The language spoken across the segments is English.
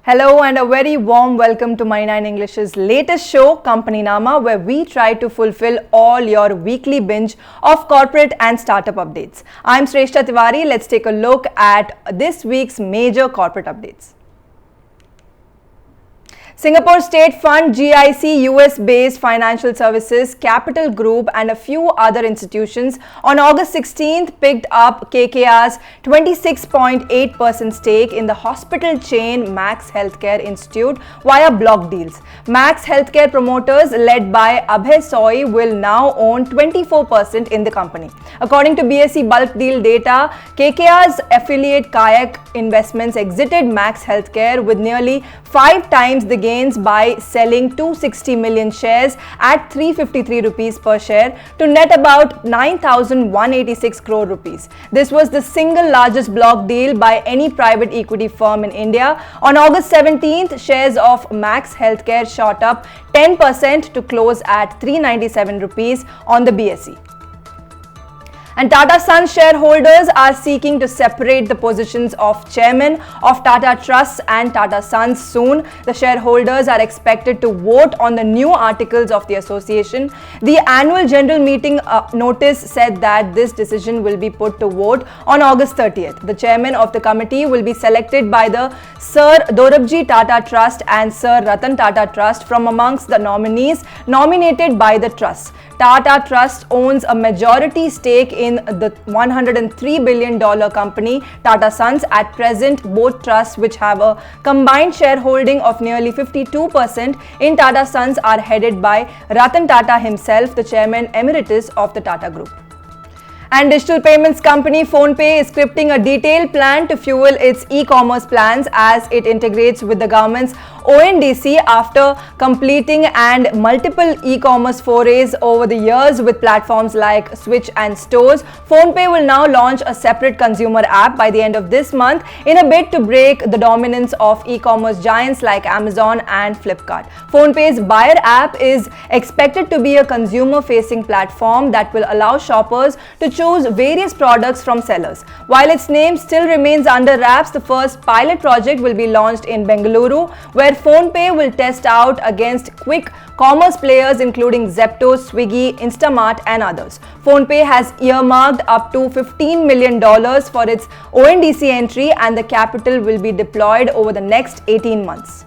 Hello and a very warm welcome to Money9 English's latest show, Companynama, where we try to fulfill all your weekly binge of corporate and startup updates. I'm Shrestha Tiwari. Let's take a look at this week's major corporate updates. Singapore State Fund, GIC, US-based financial services, Capital Group and a few other institutions on August 16th picked up KKR's 26.8% stake in the hospital chain Max Healthcare Institute via block deals. Max Healthcare promoters led by Abhay Soy will now own 24% in the company. According to BSE bulk deal data, KKR's affiliate Kayak Investments exited Max Healthcare with nearly 5 times the gains by selling 260 million shares at 353 rupees per share to net about 9,186 crore rupees. This was the single largest block deal by any private equity firm in India. On August 17th, shares of Max Healthcare shot up 10% to close at 397 rupees on the BSE. And Tata Sons shareholders are seeking to separate the positions of chairman of Tata Trusts and Tata Sons soon. The shareholders are expected to vote on the new articles of the association. The annual general meeting notice said that this decision will be put to vote on August 30th. The chairman of the committee will be selected by the Sir Dorabji Tata Trust and Sir Ratan Tata Trust from amongst the nominees nominated by the trust. Tata Trust owns a majority stake in the $103 billion company Tata Sons. At present, both trusts, which have a combined shareholding of nearly 52% in Tata Sons, are headed by Ratan Tata himself, the chairman emeritus of the Tata Group. And digital payments company Phonepay is scripting a detailed plan to fuel its e-commerce plans as it integrates with the government's ONDC after completing and multiple e-commerce forays over the years with platforms like Switch and Stores. Phonepay will now launch a separate consumer app by the end of this month in a bid to break the dominance of e-commerce giants like Amazon and Flipkart. Phonepay's buyer app is expected to be a consumer-facing platform that will allow shoppers to choose various products from sellers. While its name still remains under wraps, the first pilot project will be launched in Bengaluru, where Phonepay will test out against quick commerce players including Zepto, Swiggy, Instamart and others. Phonepay has earmarked up to $15 million for its ONDC entry, and the capital will be deployed over the next 18 months.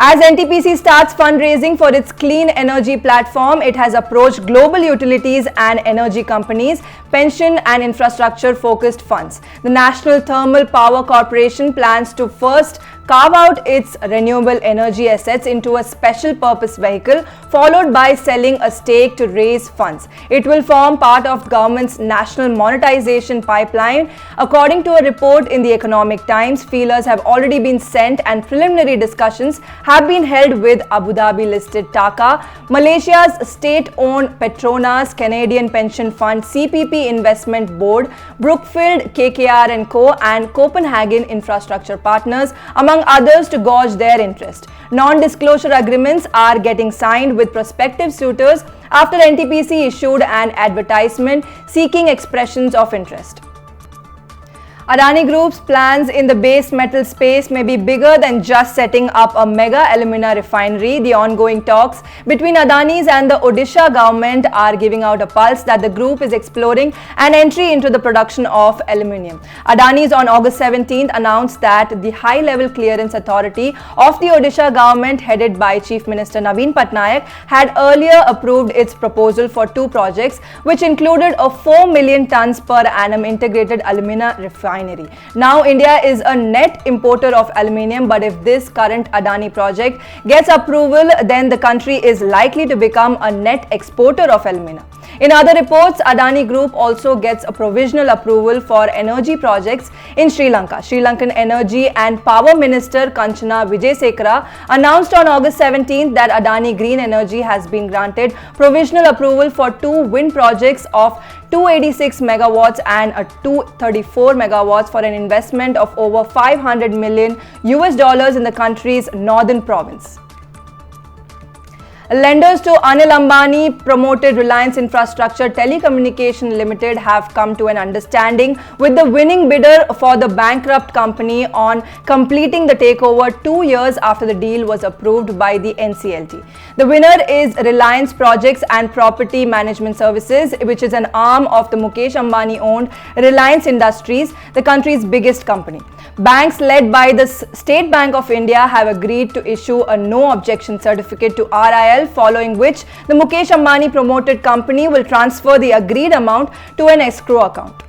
As NTPC starts fundraising for its clean energy platform, it has approached global utilities and energy companies, pension and infrastructure focused funds. The National Thermal Power Corporation plans to first carve out its renewable energy assets into a special purpose vehicle, followed by selling a stake to raise funds. It will form part of government's national monetization pipeline. According to a report in the Economic Times, feelers have already been sent and preliminary discussions have been held with Abu Dhabi listed TAQA, Malaysia's state-owned Petronas, Canadian Pension Fund, CPP Investment Board, Brookfield, KKR & Co. and Copenhagen Infrastructure Partners, among others, to gauge their interest. Non-disclosure agreements are getting signed with prospective suitors after NTPC issued an advertisement seeking expressions of interest. Adani Group's plans in the base metal space may be bigger than just setting up a mega alumina refinery. The ongoing talks between Adanis and the Odisha government are giving out a pulse that the group is exploring an entry into the production of aluminium. Adanis on August 17th announced that the high-level clearance authority of the Odisha government, headed by Chief Minister Naveen Patnaik, had earlier approved its proposal for 2 projects, which included a 4 million tons per annum integrated alumina refinery. Now, India is a net importer of aluminium, but if this current Adani project gets approval, then the country is likely to become a net exporter of alumina. In other reports, Adani Group also gets a provisional approval for energy projects in Sri Lanka. Sri Lankan Energy and Power Minister Kanchana Wijesekara announced on August 17th that Adani Green Energy has been granted provisional approval for 2 wind projects of 286 megawatts and a 234 megawatts for an investment of over $500 million in the country's northern province. Lenders to Anil Ambani promoted Reliance Infrastructure Telecommunication Limited have come to an understanding with the winning bidder for the bankrupt company on completing the takeover 2 years after the deal was approved by the NCLT. The winner is Reliance Projects and Property Management Services, which is an arm of the Mukesh Ambani-owned Reliance Industries, the country's biggest company. Banks led by the State Bank of India have agreed to issue a no objection certificate to RIL, following which the Mukesh Ambani promoted company will transfer the agreed amount to an escrow account.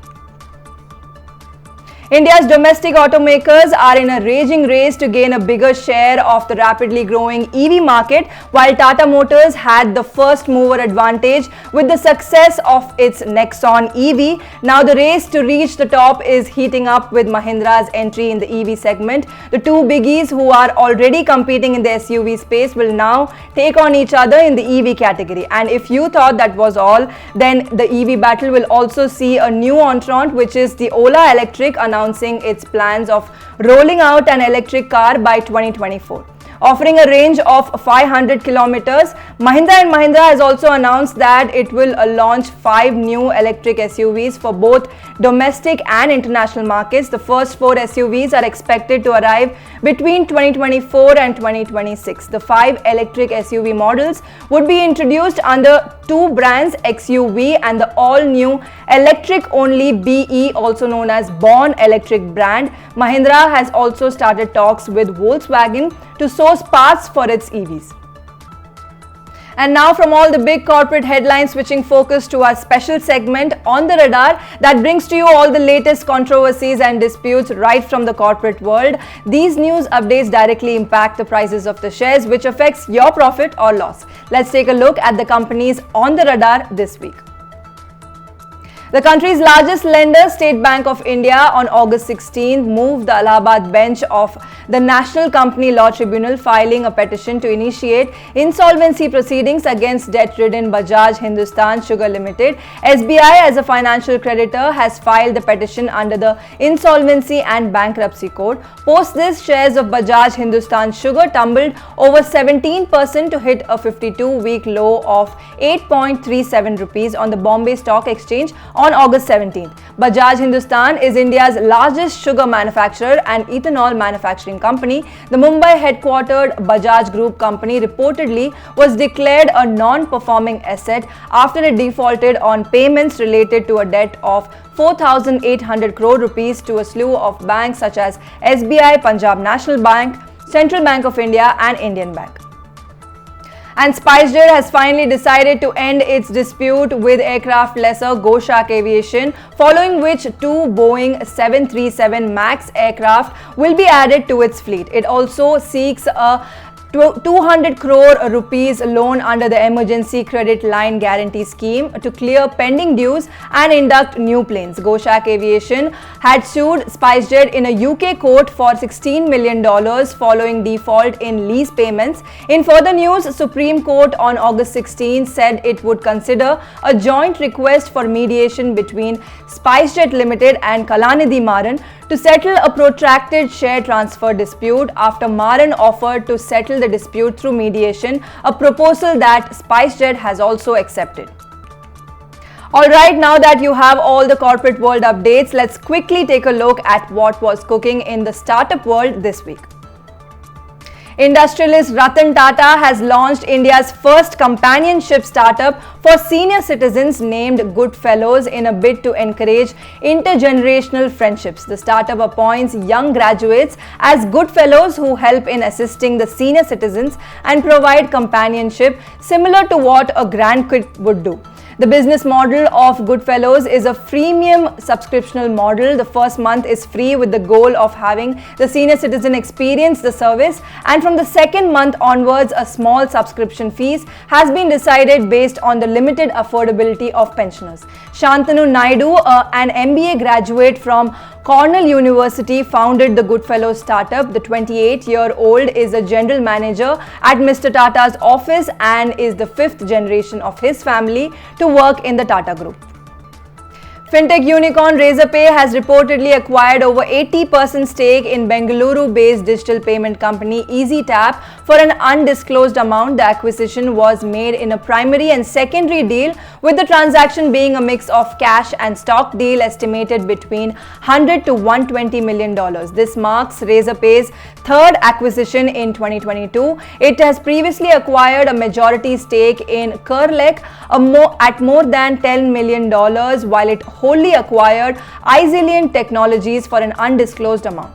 India's domestic automakers are in a raging race to gain a bigger share of the rapidly growing EV market, while Tata Motors had the first mover advantage with the success of its Nexon EV. Now the race to reach the top is heating up with Mahindra's entry in the EV segment. The two biggies who are already competing in the SUV space will now take on each other in the EV category. And if you thought that was all, then the EV battle will also see a new entrant, which is the Ola Electric, announcing its plans of rolling out an electric car by 2024. Offering a range of 500 kilometers, Mahindra has also announced that it will launch 5 new electric SUVs for both domestic and international markets. The first 4 SUVs are expected to arrive between 2024 and 2026. The 5 electric SUV models would be introduced under 2 brands, XUV and the all-new electric-only BE, also known as Born Electric brand. Mahindra has also started talks with Volkswagen to source parts for its EVs. And now from all the big corporate headlines, switching focus to our special segment On the Radar that brings to you all the latest controversies and disputes right from the corporate world. These news updates directly impact the prices of the shares, which affects your profit or loss. Let's take a look at the companies on the radar this week. The country's largest lender, State Bank of India, on August 16th moved the Allahabad bench of the National Company Law Tribunal, filing a petition to initiate insolvency proceedings against debt-ridden Bajaj Hindusthan Sugar Limited. SBI, as a financial creditor, has filed the petition under the Insolvency and Bankruptcy Code. Post this, shares of Bajaj Hindusthan Sugar tumbled over 17% to hit a 52-week low of 8.37 rupees on the Bombay Stock Exchange on August 17th. Bajaj Hindusthan is India's largest sugar manufacturer and ethanol manufacturing company. The Mumbai-headquartered Bajaj Group company reportedly was declared a non-performing asset after it defaulted on payments related to a debt of 4,800 crore rupees to a slew of banks such as SBI, Punjab National Bank, Central Bank of India and Indian Bank. And Spicejet has finally decided to end its dispute with aircraft lessor Goshak Aviation, following which 2 Boeing 737 MAX aircraft will be added to its fleet. It also seeks a 200 crore rupees loan under the Emergency Credit Line Guarantee Scheme to clear pending dues and induct new planes. Goshak Aviation had sued Spicejet in a UK court for $16 million following default in lease payments. In further news, Supreme Court on August 16 said it would consider a joint request for mediation between Spicejet Limited and Kalanidhi Maran to settle a protracted share transfer dispute after Maran offered to settle the dispute through mediation, a proposal that Spicejet has also accepted. Alright, now that you have all the corporate world updates, let's quickly take a look at what was cooking in the startup world this week. Industrialist Ratan Tata has launched India's first companionship startup for senior citizens named GoodFellows in a bid to encourage intergenerational friendships. The startup appoints young graduates as GoodFellows who help in assisting the senior citizens and provide companionship similar to what a grandkid would do. The business model of GoodFellows is a freemium subscriptional model. The first month is free with the goal of having the senior citizen experience the service, and from the second month onwards, a small subscription fees has been decided based on the limited affordability of pensioners. Shantanu Naidu, an MBA graduate from Cornell University, founded the GoodFellows startup. The 28-year-old is a general manager at Mr. Tata's office and is the 5th generation of his family to work in the Tata Group. Fintech unicorn Razorpay has reportedly acquired over 80% stake in Bengaluru-based digital payment company EasyTap for an undisclosed amount. The acquisition was made in a primary and secondary deal, with the transaction being a mix of cash and stock deal estimated between $100 to $120 million. This marks Razorpay's third acquisition in 2022. It has previously acquired a majority stake in Kerlek at more than $10 million, while it wholly acquired Izillion Technologies for an undisclosed amount.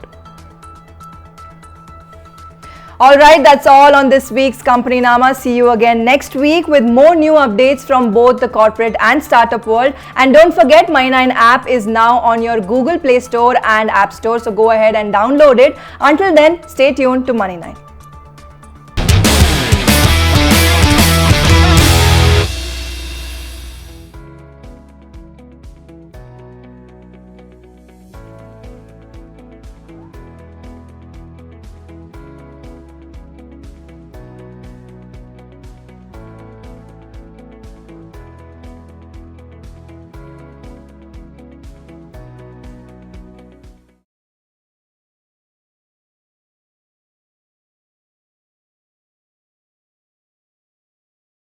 Alright, that's all on this week's Companynama. See you again next week with more new updates from both the corporate and startup world. And don't forget, Money9 app is now on your Google Play Store and App Store, so go ahead and download it. Until then, stay tuned to Money9.